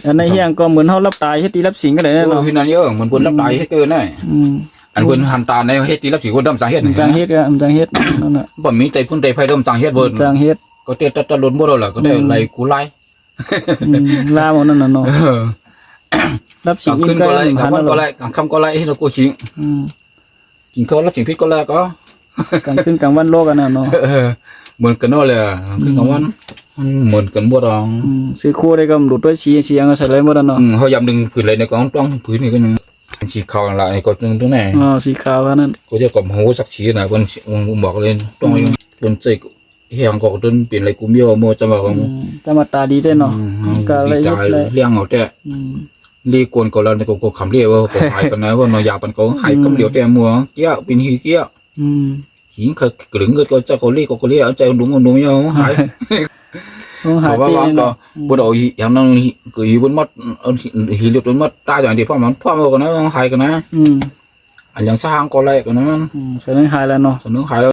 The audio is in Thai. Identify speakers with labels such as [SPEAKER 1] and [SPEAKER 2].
[SPEAKER 1] อันในเฮียงก็เหมือนเฮารับตายเฮ็ดตีรับสิงก็ได้เนาะ
[SPEAKER 2] ที่นั่นเยอะเหมือนเพิ่นรับตายเฮ็ดเกินได้อันเพิ่นหันตาในเฮ็ดตีรับสิคนดำสังเฮ็ดนี่
[SPEAKER 1] จังเฮ็ดก็จังเฮ็ดนั่นน่ะ
[SPEAKER 2] บ่มีใจพุ่นใจไผดำสังเฮ็ดเบิ่น
[SPEAKER 1] จังเฮ็ด
[SPEAKER 2] ก็เตะตะลุนบ่ได้ล่ะก็ได้ไล่กูไล่
[SPEAKER 1] ลาหมดนั่นน่ะเนาะรับสิงขึ้นก็ไล่ก็ไล่คำก็ไล่ให้เรากูชิงกินข้าวรับสิงพิษก็ไล่ก็กลางคืนกลางวันโลกกันน่ะเนาะ
[SPEAKER 2] เหมือนกันเนาะเลยคือกลางวันเหมือนกันบ่ดอง
[SPEAKER 1] ซื้อคู่ได้ก็หลุดด้วยเสียงก็ใส่เลยบ่ดเนาะ
[SPEAKER 2] เฮายำดึงผืนเลยในกองต้องผืนนี่ก็นึงสีขาวละนี่ก็นึงตรงไหน
[SPEAKER 1] สีขาวนั่น
[SPEAKER 2] ก็จะกับหูสักสีนะเพิ่นบอกเลยต้องเพิ่นใจเฮียงก็ต้นเปลี่ยนอะไรกูเมียวโมจะ
[SPEAKER 1] มาตาดีได้เนาะ
[SPEAKER 2] ก็เลยเลี้ยงเอาแต่ลีกวนก็แล้วก็คำเรียกว่าก็หายกันนะว่าน้อยยาปันก็หายกำเหลียวแต่มัวเกี้ยเป็นหีเกี้ยหิงเคยกลึงก็จะก็เรียกก็เรียกเอาใจดุ้งเอาหายเพราะว่าก็บุตรอย่างนั้นก็หิวมัดหิวเรียบมัดตายอย่างเดียวพ่อมันก็นะหายกันนะอันอย่างสร้างก็ไล่กันนะ
[SPEAKER 1] เสนอหายแล้วเนาะ
[SPEAKER 2] เสนอหายแล้ว